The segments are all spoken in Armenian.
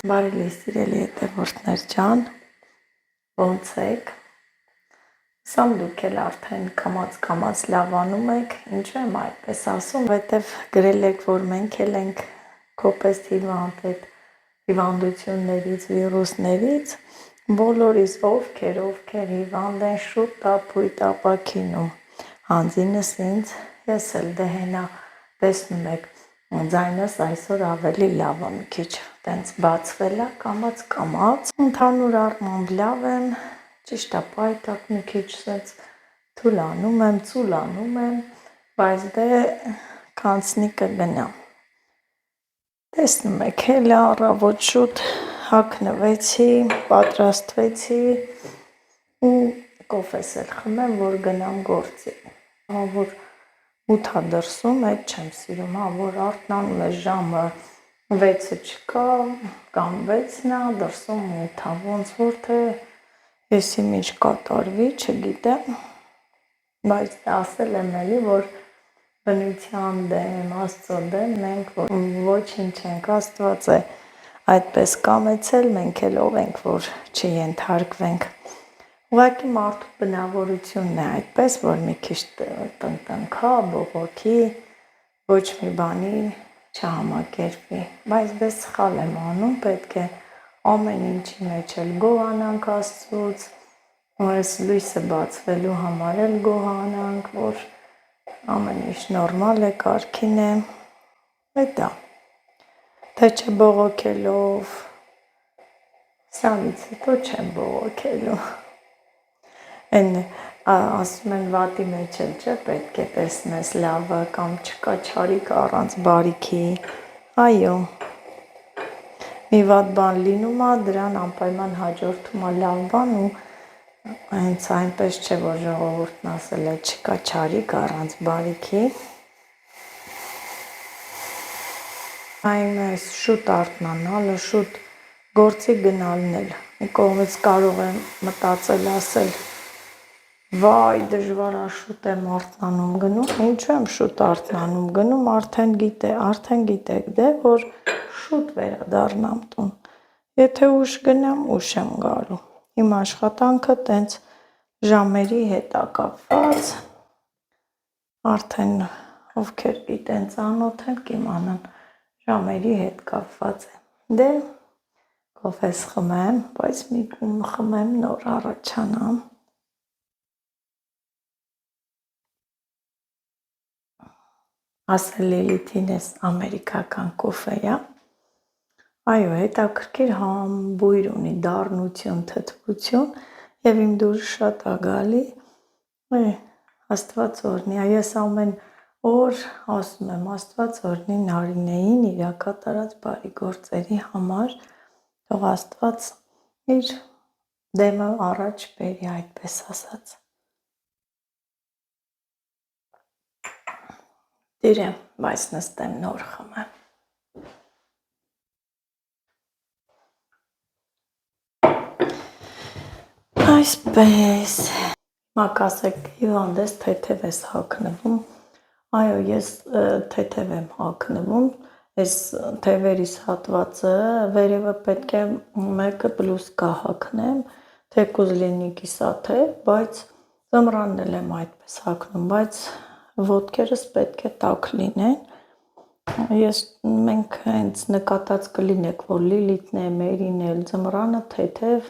Բարի սիրելի հետևորդներ ջան, ոնց եք? Սամ դուք էլ արդեն կամաց լավանում եք, ինչու եմ այդպես ասում, որտեվ գրել եք, որ մենք էլ ենք կոպես հիվանդ այդ հիվանդություններից, վիրուսներից, բոլորիս ովքեր հիվանդ են շուտ տափույտ ապակինում, հանձինս ինձ, ես էլ դե հենա տեսնում եք, ձայնս այսօր ավելի լավ է մի քիչ տենց բացվել է կամաց, ընդհանուր առմամբ լավ եմ, ճիշտ է պայտակ մի քիչ սենց թուլանում եմ, բայց դե կանցնի կգնա։ Տեսնում եք, հելը առավոտ շուտ հագնվեցի, պատրաստվեցի ու կոֆես էլ խմեմ, որ գնամ գործի, որ 8-ա դրսում, այդ չեմ սիրում, որ արթնանում է ժամը 6-ը չկա, կամ 6-ն է, դրսում 8-ա, ոնց որ թե եսի ինչ կատարվի, չգիտեմ, բայց ասել եմ էլի, որ բնության դեմ, Աստծո դեմ, մենք ոչինչ չենք, Աստված է այդպես կամեցել, մենք էլ ով ենք, որ չենթարկվենք։ Ուղղակի մարդու բնավորությունն է այդպես, որ մի քիչ տնտնքա, բողոքի, ոչ մի բանի չհամակերպվի, բայց դե սխալ եմ անում, պետք է ամեն ինչի մեջ էլ գոհանանք Աստծուց, այս լույսը բացվելու համար էլ գոհանանք, որ ամեն ինչ նորմալ է, կարգին է, դա, թե չբողոքելով, սրանից հետո չեմ բողոքելու, են ասում են վատի մեջ էլ չէ, պետք է տեսնես լավը կամ չկա չարիք առանց բարիքի, այո, մի վատ բան լինում է, դրան անպայման հաջորդում է լավ բան ու հենց այնպես չէ, որ ժողովուրդն ասել է չկա չարիք առանց բարիքի, այն այս շուտ արթնանալը, շուտ գործի գնալն էլ, մի կողմից կարող եմ մտածել ասել, վայ դժվար է շուտ եմ արթնանում գնում, ինչու եմ շուտ արթնանում գնում, արդեն գիտեք դե, որ շուտ վերադառնամ տուն, եթե ուշ գնամ, ուշ եմ գալու, իմ աշխատանքը տենց ժամերի հետ է կապված, արդեն ովքեր գիտեն ծանոթ են կիմանան, ժամերի հետ կապված է, դե կոֆես խմեմ, բայց մի խմեմ նոր առաջանամ, ասել Լիլիթին ես ամերիկական կոֆե է, այո, հետաքրքիր բույր ունի, դառնություն, թթվություն և իմ դուրս շատ է գալի, Աստված օրհնի, ես ամեն օր ասում եմ, Աստված օրհնի Նարինեին իր կատարած բարի գործերի համար, թող Աստված իր դեմը առաջ բերի, այդպես ասած։ Դիրեմ, բայց նստեմ նոր խմեմ։ Այսպես, հիմա կասեք հիվանդ ես, թեթև ես հագնվում, այո, ես թեթև եմ հագնվում, այս թևերիս հատվածը, վերևը պետք է մեկը բլուսկա հագնեմ, թեկուզ լինի կիսաթև, բայց ձմռանն էլ եմ այդպես հագնում, բայց ոտքերս պետք է տաք լինեն, մենք հենց նկատած կլինեք, որ Լիլիթն է, Մերին էլ ձմռանը թեթև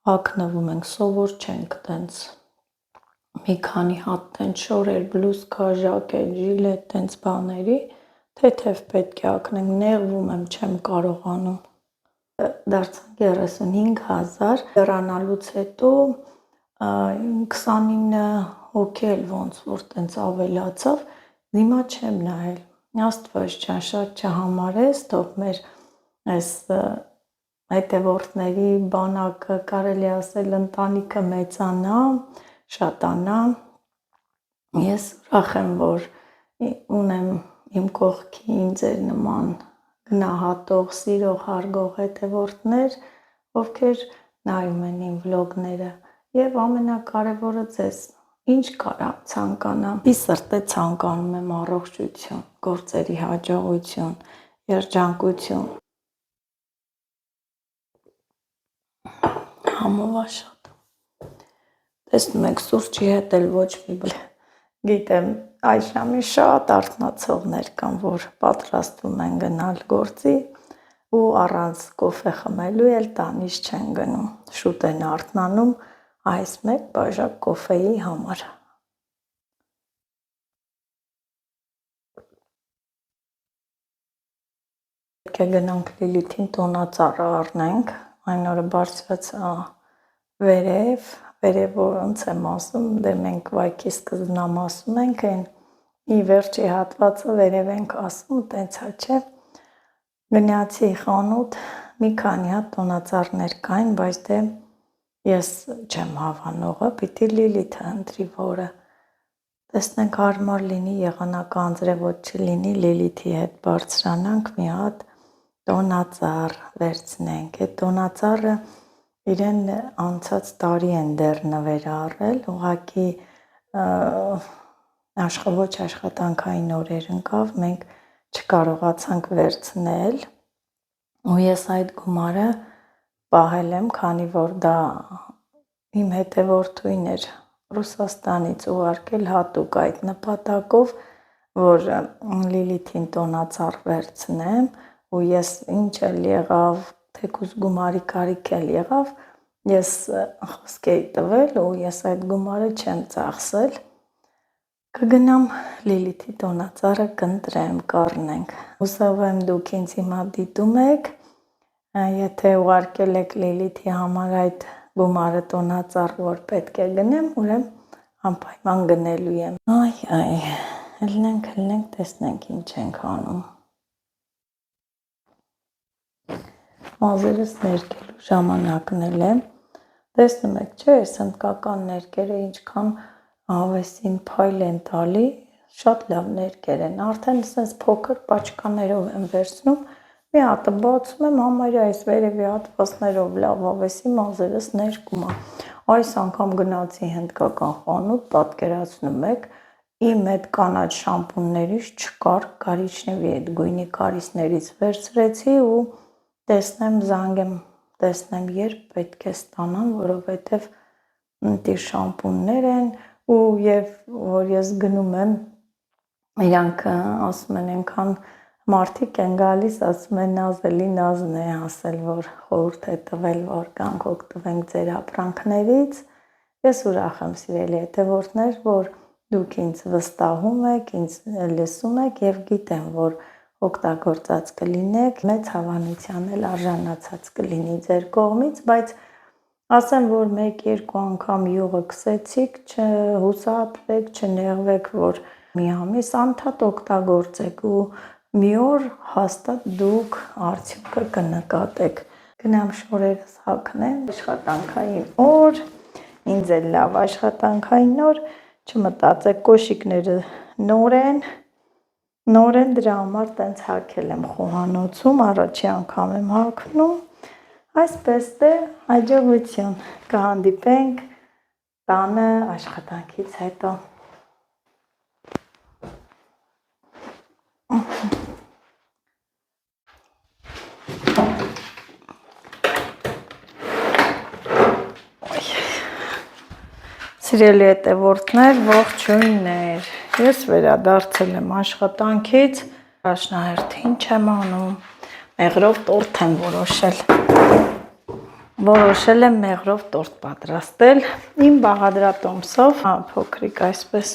հագնվում ենք, սովոր չենք տենց, մի քանի հատ տենց շորեր, բլուսկա, ժակետ, ժիլետ, տենց բաների, թեթև պետք է հագնենք, նեղվում եմ, չեմ կարողանում, դարձան 35,000, հեռանալուց հետո 29 հոգի էլ ոնց որ տենց ավելացավ, դիմա չեմ նայել, Աստված ջան, շատ չհամարես, թող մեր այս հետևորդների բանակը, կարելի ասել ընտանիքը մեծանա, շատանա, ես ուրախ եմ, որ ունեմ իմ կողքին ձեր նման գնահատող, սիրող, հարգող հետևորդներ, ովքեր նայում են իմ վլոգները և ամենակարևորը ձեզ, ինչ կարամ ցանկանամ, ի սրտե ցանկանում եմ առողջություն, գործերի հաջողություն, երջանկություն, համով աշխատում։ Տեսնում եք սուրճի հետ էլ ոչ մի բան։ Գիտեմ, այս ժամի շատ արթնացողներ կան, որ պատրաստվում են գնալ գործի ու առանց կոֆե խմելու էլ տանիż չեն գնում։ Շուտ են արթնանում այս մեկ բաժակ կոֆեի համար։ Պետք է գնանք Լիլիթին տոնածառը առնենք, այն օրը բարձրացա վերև ոնց եմ ասում, դե մենք վայքի սկզբնամ ասում ենք, այն ի վերջի հատվածը վերև ենք ասում, տենցա չէ, գնացի խանութ, մի քանի հատ տոնածառներ կային, բայց դե ես չեմ հավանողը, պիտի Լիլիթը ընտրի որը, տեսնենք հարմար լինի, եղանակը անձրևոտ չլինի, Լիլիթի հետ բարձրանանք մի հատ տոնածառ վերցնենք, այդ տոնածառը իրեն անցած տարի են դեռ նվեր առել, ուղղակի ոչ աշխատանքային օրեր ընկավ, մենք չկարողացանք վերցնել ու ես այդ գումարը պահել եմ, քանի որ դա իմ հետևորդուին էր Ռուսաստանից ուղարկել հատուկ այդ նպատակով, որ Լիլիթին տոնածառ վերցնեմ ու ես ինչ էլ եղավ, թեկուզ գումարի կարիք էլ եղավ, ես խոսք էի տվել ու ես այդ գումարը չեմ ծախսել, կգնամ Լիլիթի տոնածառը կընտրեմ, կառնենք, հուսով եմ դուք ինձ հիմա դիտում եք, եթե ուղարկել եք Լիլիթի համար այդ գումարը տոնածառ, որ պետք է գնեմ, ուրեմն անպայման գնելու եմ, հլնենք, տեսնենք ինչ ենք անում, մազերս ներկելու ժամանակն էլ է, տեսնում եք չէ, այս հնդկական ներկերը ինչքան հավեսին փայլ են տալի, շատ լավ ներկեր են, արդեն ասես փոքր պաչկաներով եմ վերցնում, մի հատը բացում եմ, համարյա այս վերևի հատվածներով լավ հավեսի մազերս ներկում է, այս անգամ գնացի հնդկական խանութ, պատկերացնում եք, իմ այդ կանաչ շամպուններից չկար, կարիճնևի այդ գույնի կարիճներից վերցրեցի ու տեսնեմ զանգեմ, տեսնեմ երբ պետք է ստանամ, որովհետև տիր շամպուններ են ու եւ որ ես գնում եմ, իրանք ասում են այնքան մարդիկ են գալիս, ասում են նազելի նազն է ասել, որ խորհուրդ է տվել, որ գանք օգտվենք ձեր ապրանքներից, ես ուրախ եմ սիրելի հետևորդներ, որ դուք ինձ վստահում եք, ինձ լսում եք եւ գիտեմ, որ օգտագործած կլինեք, մեծ հավանության էլ արժանացած կլինի ձեր կողմից, բայց ասեմ, որ 1-2 անգամ յուղը քսեցիք, չհուսահատվեք, չնեղվեք, որ մի ամիս անդադ օգտագործեք ու մի օր հաստատ դուք արդյունքը կնկատեք։ Գնամ շորերս հագնեմ, աշխատանքային օր, ինձ էլ լավ աշխատանքային օր, չմտածեք կոշիկները նոր են դրա համար տենց հագել եմ խոհանոցում, առաջի անգամ եմ հագնում, այսպես դե հաջողություն, կհանդիպենք տանը աշխատանքից հետո։ Սիրելի հետևորդներ, ողջույններ, ես վերադարձել եմ աշխատանքից, առաջնահերթ ինչ եմ անում, մեղրով տորտ եմ որոշել եմ մեղրով տորտ պատրաստել, իմ բաղադրատոմսով, փոքրիկ այսպես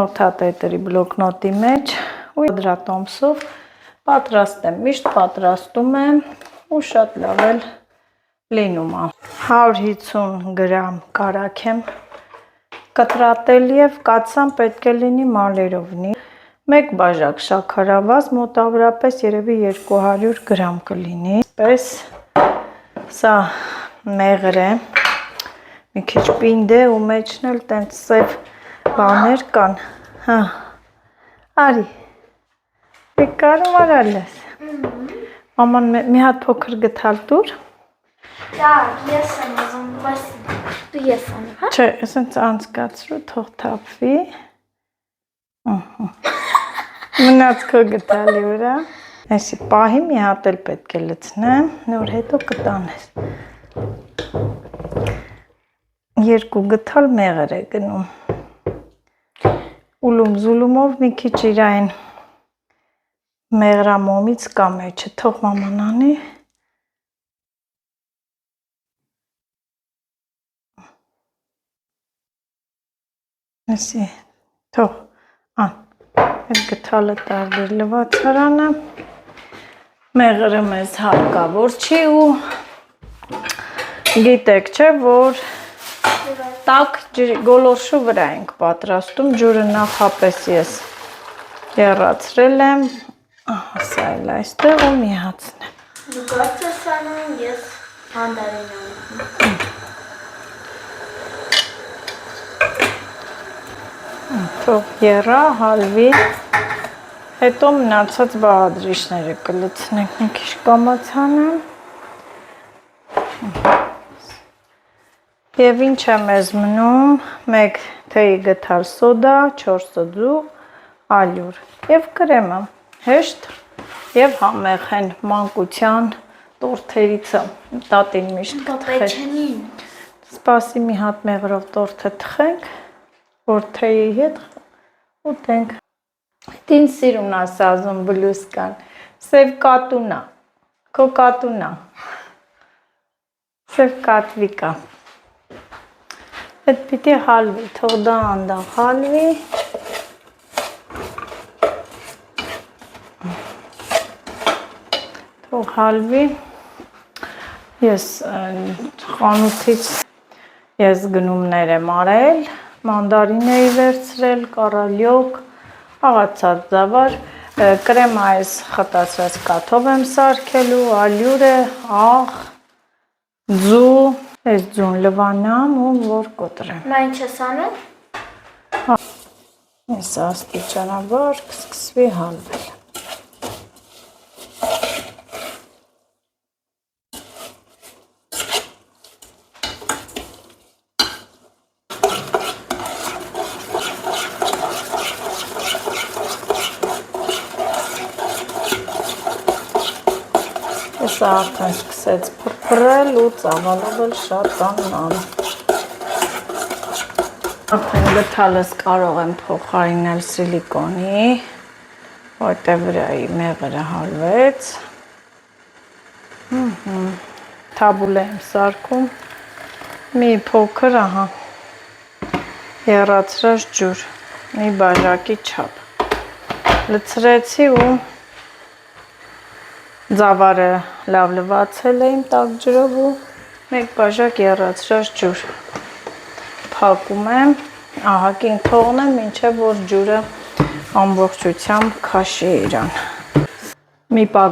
նոթատետրի բլոկնոտի մեջ ու բաղադրատոմսով պատրաստեմ, միշտ պատրաստում եմ ու շատ լավ էլ լինում է, 150 գրամ կարագ եմ կտրատել և կաթսան պետք է լինի մալերովնի, 1 բաժակ շաքարավազ, մոտավորապես երևի 200 գրամ կլինի, պես սա մեղր է, մի քիչ պինդ է ու մեջն էլ տենց սև բաներ կան, արի, կարում արալ ես, մաման մի հատ փոքր գթալ տուր, դա ես եմ ուզում, բայց դու ես անում, հա? Չէ, ասենց անցկացրու, թող թափվի, մնաց քո գթալի վրա, այսի պահի մի հատ էլ պետք է լցնեմ, նոր հետո կտանես, երկու գթալ մեղր է գնում։ Ուլում զուլումով մի քիչ իրային մեղրամոմից կամ էջը թող մաման անի։ Ասի, թող ան, այդ գթալը տարբեր լվացարանը, մեղրը մեզ հարկավոր չի ու գիտեք չէ, որ տաք գոլորշու վրա ենք պատրաստում, ջուրը նախապես ես եռացրել եմ, սա էլ այստեղ ու միացնեմ։ Դու գործ ես անում, ես մանդարին անում։ Թող եռա, հալվի, հետո մնացած բաղադրիչները կլցնենք, մի քիչ կամացանեմ։ Եվ ինչ է մեզ մնում, 1 թեյի գթալ սոդա, 4 սոդու, ալյուր և կրեմը, հեշտ և համեղ են մանկության տորթերիցը, տատին միշտ կթխել։ Սպասի մի հատ մեղրով տորթը թխենք, որ թեյի հետ ուտենք։ Դին սիրուն ասազում բլուսկան, սև կատունա, քո կատունա, սև կատվիկա։ Այդ պիտի հալվի, թող դա անդաղ հալվի։ Թող հալվի, ես խանութից ես գնումներ եմ արել, մանդարին էի վերցրել, կարալյոկ, աղացած ձավար, կրեմա այս խտացրած կաթով եմ սարքելու, ալյուրը, աղ, ձու, այս ձուն լվանամ ու որ կոտրեմ։ Մա ինչ ես անում։ Ես աստիճանաբար կսկսվի հալվել։ Սա արդեն սկսեց փրփրել ու ծավալով էլ շատ աննան։ Արդեն գթալս կարող եմ փոխարինել սիլիկոնի, որտեղ վրայի մեղրը հալվեց։ Թաբուլ եմ սարքում, մի փոքր, ահա, եռացրած ջուր, մի բաժակի չափ։ Լցրեցի ու ձավարը լավ լվացել եմ տաք ջրով ու 1 բաժակ եռացրած ջուր։ Փակում եմ, ահագին թողնեմ, մինչև որ ջուրը ամբողջությամբ քաշի իրան։ Մի պա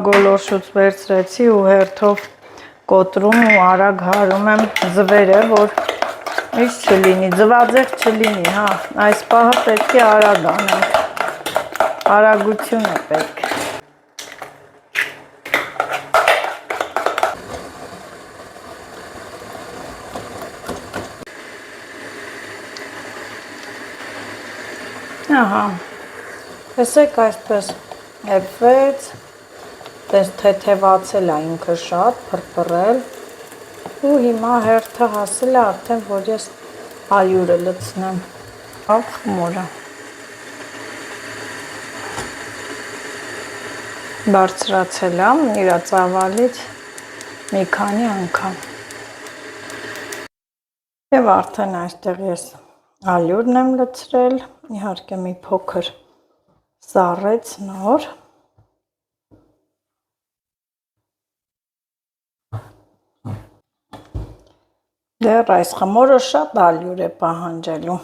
գոլորշուց վերցրեցի ու հերթով կոտրում ու արագ հարում եմ ձվերը, որ ինչ չլինի, ձվածեղ չլինի, հա, այս պահը պետք է արագ անենք, արագություն է պետք։ Ահա, տեսեք այսպես էպվեց, թեթևացել է ինքը շատ, փրփրել ու հիմա հերթը հասել է արդեն, որ ես ալյուրը լցնեմ, խմորը։ Բարձրացել եմ իրա ծավալից մի քանի անգամ։ Եվ արդեն այստեղ ես ալյուրն եմ լցրել, իհարկե մի փոքր սառեց նոր։ Դեռ այս խմորը շատ ալյուր է պահանջելու։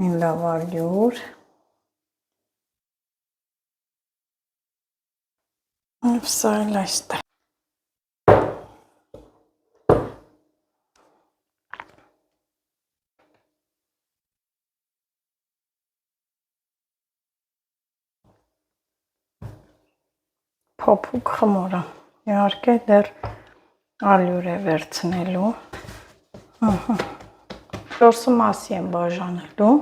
Մի լավ ալյուր։ Սա էլ այստեղ։ Փոփուկ խմորը, իհարկե դեռ ալյուր է վերցնելու, 4 մասի եմ բաժանելու,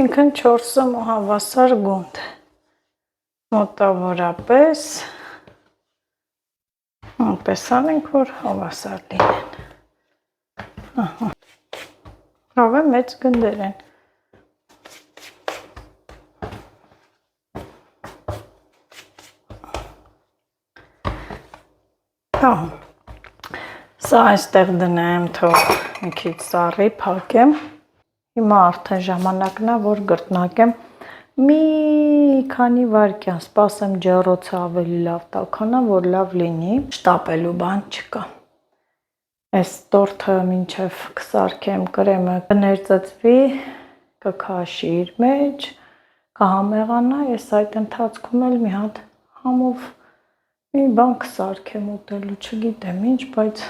ինքն 4 հավասար գունդ, մոտավորապես այնպես անենք, որ հավասար լինեն։ Հավը մեծ գնդեր են։ Սա այստեղ դնեմ, թող մի քիչ սառի, փակեմ։ Հիմա արդեն ժամանակն է, որ գրտնակեմ մի քանի վայրկյան, սպասեմ ջեռոցը ավելի լավ տաքանա, որ լավ լինի, շտապելու բան չկա։ Այս տորթը մինչև կսարքեմ կրեմը կներծծվի, կքաշի իր մեջ, կհամեղանա, ես այդ ընթացքում էլ մի հատ համով մի բան կսարքեմ ուտելու, չգիտեմ ինչ, բայց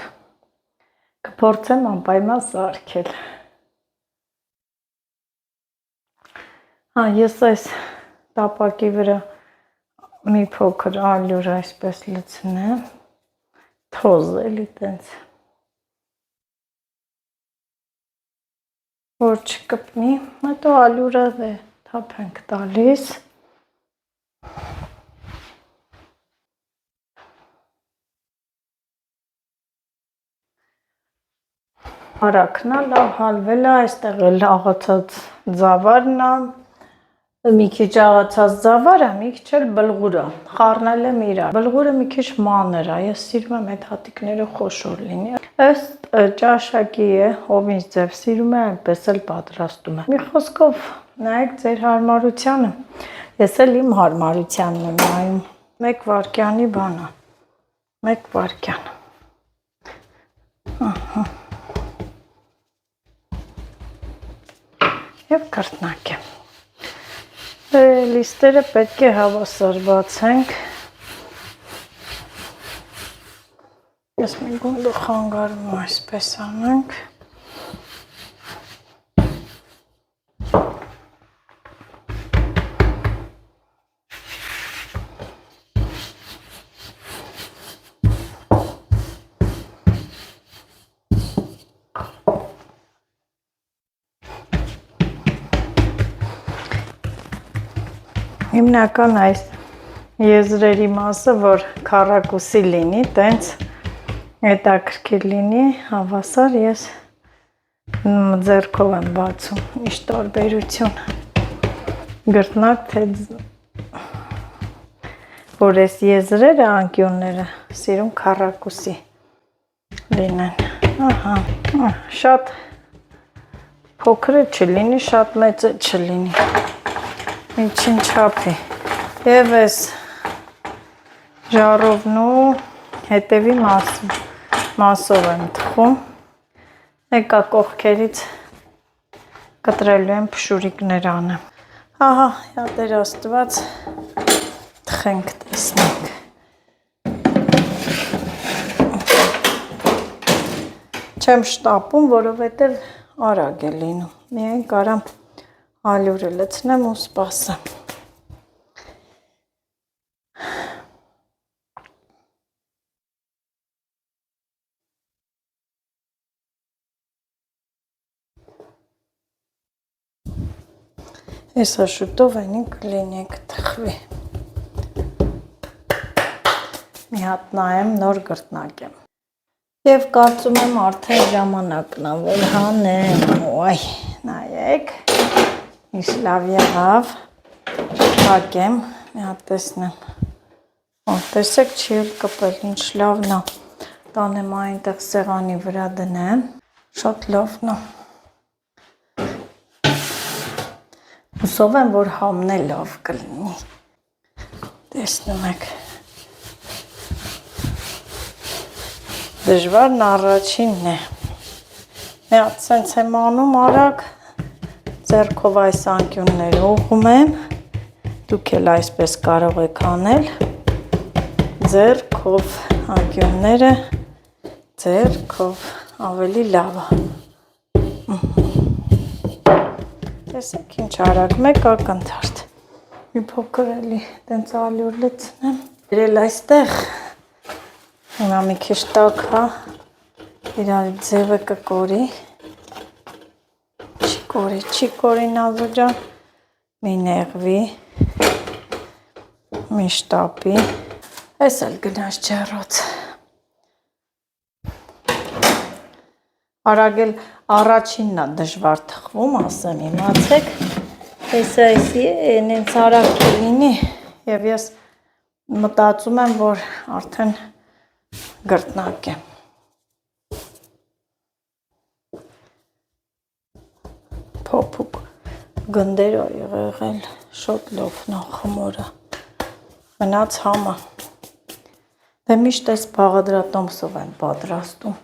կփորձեմ անպայման սարքել։ Ես այս տապակի վրա մի փոքր ալյուր այսպես լցնեմ, թոզ էլի տենց, որ չկպնի, հետո ալյուրը թափ ենք տալիս։ Արաքն է, լավ հալվել է, այստեղ էլ աղացած ձավարն է, մի քիչ աղացած ձավարը, մի քիչ էլ բլղուրը, խառնել եմ իրար։ Բլղուրը մի քիչ մանր է, ես սիրում եմ այդ հատիկները խոշոր լինի։ Ըստ ճաշակի է, ով ինչ ձև սիրում է, այնպես էլ պատրաստում է։ Մի խոսքով նայեք ձեր հարմարությանը, ես էլ իմ հարմարությանն եմ նայում։ 1 վայրկյանի բան է, 1 վայրկյան։ Եվ կրտնակ եմ։ Լիստերը պետք է հավասար բացենք։ Ես մի գունդը խանգարում այսպես անենք։ Հիմնական այս եզրերի մասը, որ քառակուսի լինի, տենց հետաքրքիր լինի, հավասար ես ձեռքով եմ բացում, ինչ տարբերություն, գրտնակ թե որ այս եզրերը, անկյունները սիրում քառակուսի լինեն, շատ փոքրը չլինի, շատ մեծը չլինի, միջին չափի, և այս ժառովն ու հետևի մասով եմ թխում, եկա կողքերից կտրելու եմ փշուրիկներ անեմ, ահա, յատեր աստված, թխենք տեսնենք, չեմ շտապում, որովհետև արագ է լինում, միայն կարամ ալյուրը լցնեմ ու սպասեմ։ Հեսա շուտով այնին կլինի կթխվի։ Մի հատ նայեմ, նոր գրտնակ եմ։ Եվ կարծում եմ արդեն ժամանակն է, որ հանեմ, ոայ, նայեք, ինչ լավ եղավ, փակեմ, մի հատ տեսնեմ, տեսեք չի էլ կպել, ինչ լավն է, տանեմ այնտեղ սեղանի վրա դնեմ, շատ լավն է, հուսով եմ, որ համն է լավ կլինի, տեսնում եք, դժվարն առաջինն է, մի հատ սենց եմ անում արագ, ձեռքով այս անկյունները ուղում եմ, դուք էլ այսպես կարող եք անել, ձեռքով անկյունները, ձեռքով ավելի լավ է, տեսեք ինչ արագ, մեկ ակնթարթ, մի փոքր էլի տենց ալյուր լցնեմ, երել այստեղ, հիմա մի քիչ տաք հա, իրար ձևը կկորի, չի կորի Նազո ջան, մի նեղվի, միշտապի։ Էս էլ գնաց ջեռոց։ Արագել առաջինն է դժվար թխվում, ասեմ, իմացեք։ Հեսա էսի նենց արագ կլինի և ես մտածում եմ, որ արդեն գրտնակ է։ Փոփուկ գնդեր է եղել, շոտ լոքն է խմորը, մնաց համը։ Դե միշտ այս բաղադրատոմսով եմ պատրաստում։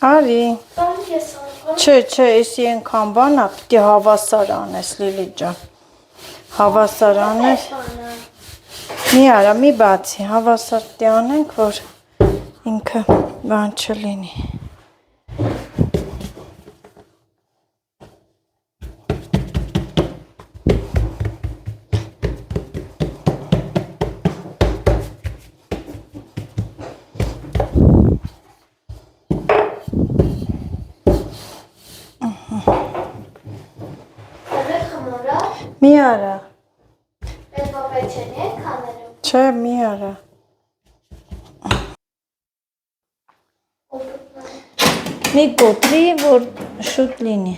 Արի, չէ, էսի ենքան բան է, պիտի հավասար անես, Լիլի ջան, հավասար անես, մի արա, մի բացի, հավասար պիտի անենք, որ ինքը բան չլինի։ Մի արա։ Ես պապեչենի է կաներում։ Չէ, մի արա։ Մի կոտրի, որ շուտ լինի։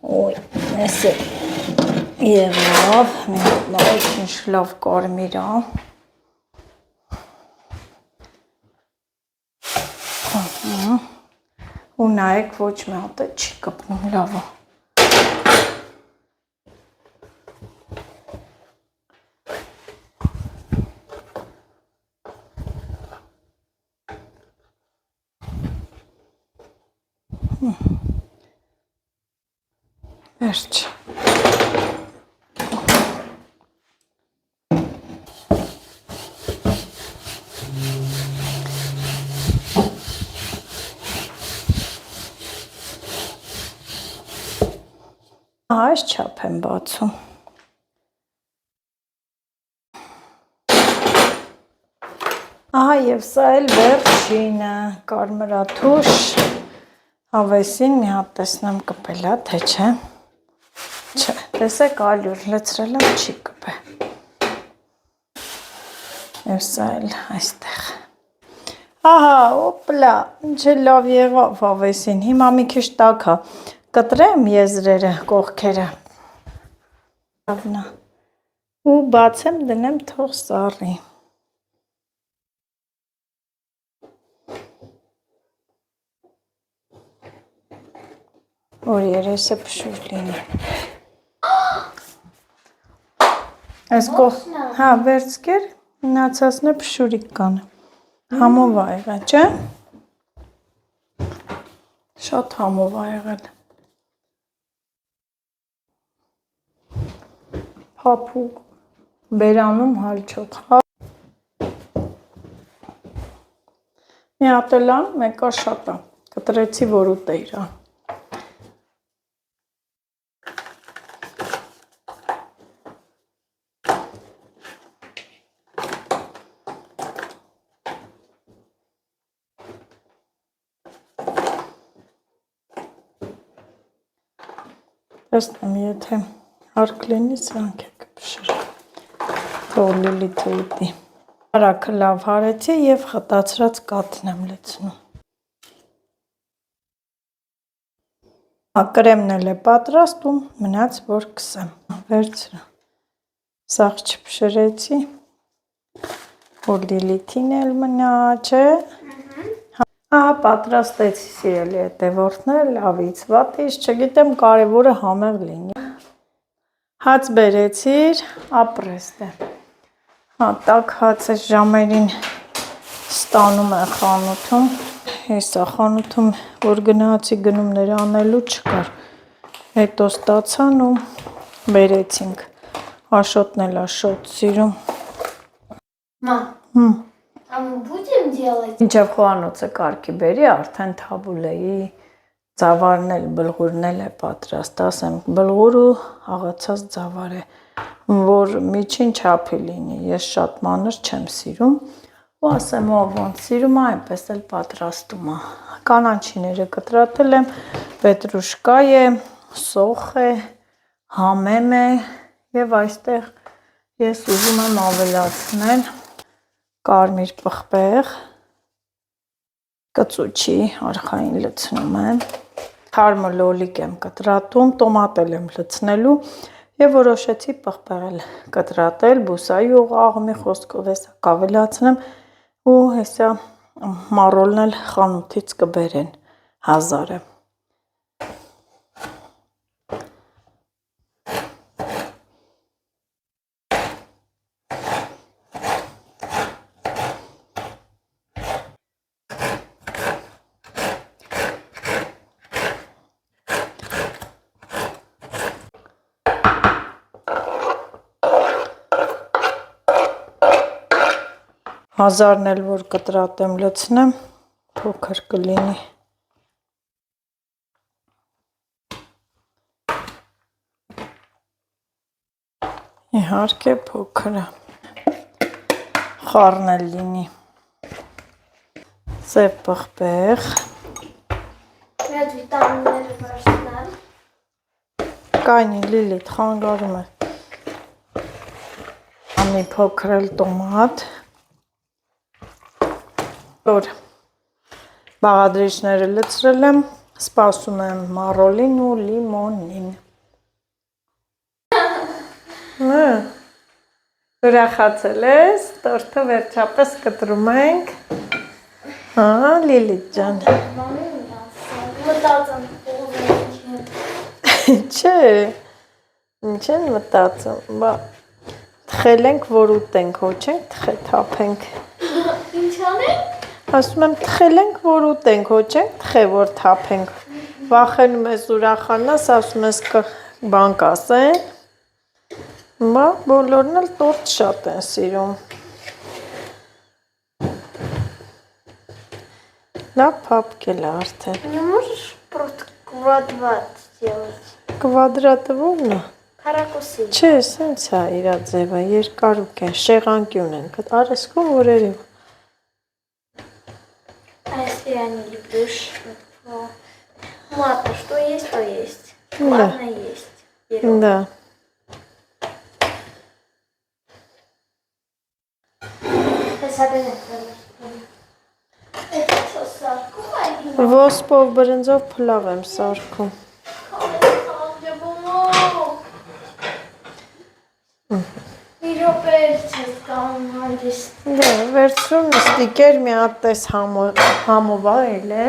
Ոյ, ես է եղավ, մի լավ, ինչ լավ կարմիր է։ Ու նայեք ոչ մի հատ է չի կպնում, լավ է։ Վերջ։ Այս չափ եմ բացում։ Ահա և սա էլ վերջինը, կարմրաթուշ, հավեսին մի հատ տեսնեմ կպել է, թե չէ։ Չէ, տեսեք ալյուր լցրել եմ, չի կպե։ Եվ սա էլ այստեղ։ Ահա, օպլա, ինչ լավ եղավ հավեսին, հիմա մի քիչ տաք է, կտրեմ եզրերը, կողքերը։ Ու բացեմ դնեմ թող սառի։ Որ երեսը փշուր լինի։ Այս կողքն, հա, վերցկեր, մնացածն է փշուրիկ կանը։ Համով է եղել, չէ՞։ Շատ համով է եղել։ Փափուկ, բերանում հալչող։ Մի հատ էլ անում, մեկը շատ է, կտրեցի, որ ուտե իրա։ Տեսնեմ, եթե հարկ լինի, սրանք է կպշրկ, թող Լիլիթը ուտի։ Արագ լավ հարեցի և խտացրած կաթն եմ լցնում։ Կրեմն էլ է պատրաստում, մնաց, որ կսեմ։ Վերցրը, սաղ չպշրեցի, որ Լիլիթին էլ մնա, չէ։ Ահա պատրաստեցի սիրելի հետևորդներ, լավից վատից, չգիտեմ կարևորը համեղ լինի։ Հաց բերեցիր, ապրեստ է։ Հա, տաք հաց այս ժամերին ստանում է խանութում, հեսա խանութում, որ գնացի գնումներ անելու չկար։ Հետո ստացան ու բերեցինք, Աշոտն էլ է շոտ սիրում։ Мам, а мы будем делать? Ինչև խոհանոցը կարգի բերի, արդեն թաբուլեի ծավարն էլ, բլղուրն էլ է պատրաստ, ասեմ, բլղուրը աղացած ծավար է, որ միջին չափի լինի, ես շատ մանր չեմ սիրում, ու ասեմ, ով ոնց սիրում է, այնպես էլ պատրաստում է, կանաչիները կտրատել եմ, պետրուշկա է, սոխ է, համեմ է, և այստեղ ես ուզում եմ ավելացնել կարմիր պղպեղ, կծուչի արխային լցնում եմ, թարմը լոլիկ եմ կտրատում, տոմատ եմ լցնելու և որոշեցի պղպեղ կտրատել, բուսայի աղմի խոսքով հեսա կավելացնեմ ու հեսա մառոլն էլ խանութից կբերեն 1000-ը։ Հազարն էլ որ կտրատեմ լցնեմ, փոքր կլինի։ Իհարկե փոքր է, խառն էլ լինի։ Սև պղպեղ։ Այդ վիտամինները վերցնել։ Կայնի Լիլիթ խանգարում է։ Ամի փոքր էլ տոմատ։ Որ բաղադրիչները լցրել եմ, սպասում եմ մառոլին ու լիմոնին։ Ուրախացել ես, տորթը վերջապես կտրում ենք։ Հա, Լիլիթ ջան։ Մտածեմ, Չէ, ինչ են մտածում, բա թխել ենք, որ ուտենք, ոչ ենք թափենք։ ինչ անենք? Ասում եմ թխել ենք, որ ուտենք, ոչ ենք թխե, որ թափենք։ Վախենում ես ուրախանաս, ասում ես բան կասեն։ Բա բոլորն էլ տորթ շատ են սիրում։ Լավ փափկել է արդեն։ Не можешь просто квадрат сделать? Կվադրատը ո՞րն է։ Քառակուսի։ Չէ, սենց է իր ձևը, երկարուկ է, շեղանկյուն են, արեսքով որ երևում։ А если я не любишь? Ладно, что есть, то есть. Да. Ладно, есть. Берем. Да. Это что, сарку? Ոսպով բրնձով փլավ եմ սարքում։ Դա վերցրում ստիկեր մի հատ տես համովայել է։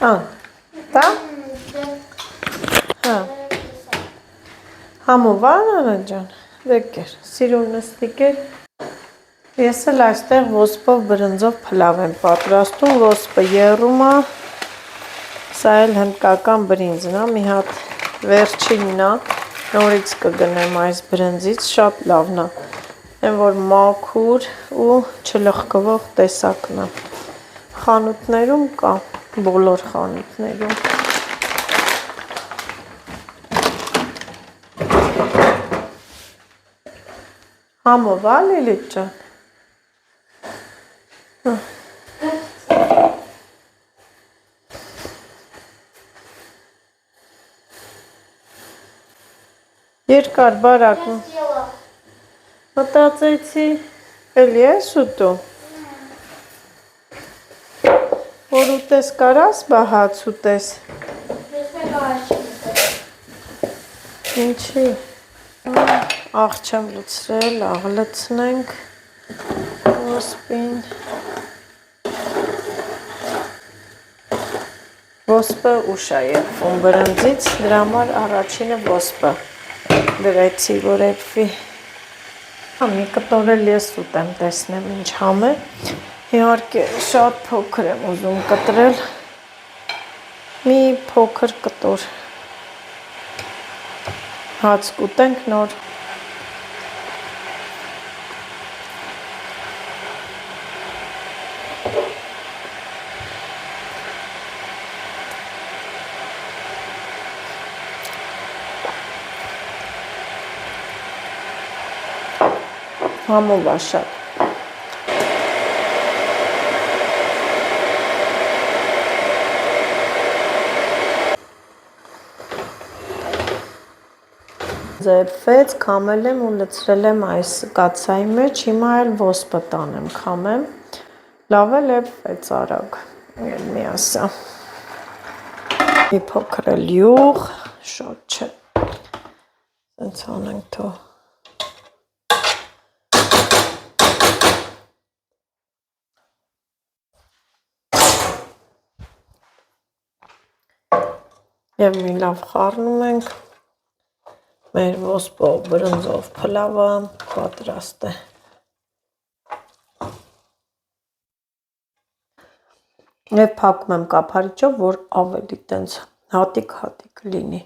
Դա։ Հա։ Համովան Անա ջան, դեկեր, սիրուն ստիկեր։ Ես էլ այստեղ ոսպով բրնձով փլավ եմ պատրաստում, ոսպը եռում է, սա էլ հնդկական բրինձն է, մի հատ վերջինն է, նորից կգնեմ այս բրնձից, շատ լավն է, այն որ մաքուր ու չլխկվող տեսակն է, խանութներում կա, բոլոր խանութներում։ Համով է Լիլիթ ջան։ Երկար բարակ մտածեցի, էլի ես ուտում։ Որ ուտես կարաս, բա հաց ուտես։ Ինչի։ Աղ չեմ լցրել, աղ լցնենք ոսպին։ Ոսպը ուշ է եղվում բրնձից, դրա համար առաջինը ոսպը դրեցի, որ էպվի։ Մի կտոր էլ ես ուտեմ, տեսնեմ ինչ համ է։ Իհարկե շատ փոքր եմ ուզում կտրել։ մի փոքր կտոր հաց կուտենք նոր համով է շատ ձևվեց, քամել եմ ու լցրել եմ այս կաթսայի մեջ, հիմա էլ ոսպը տանեմ քամեմ, լավ է լեպվեց արագ, մի ասա, մի փոքր էլ յուղ, շատ չէ, սենց անենք թող, և մի լավ խառնում ենք, մեր ոսպով բրնձով փլավը պատրաստ է։ Եվ փակում եմ կափարիչով, որ ավելի տենց հատիկ լինի։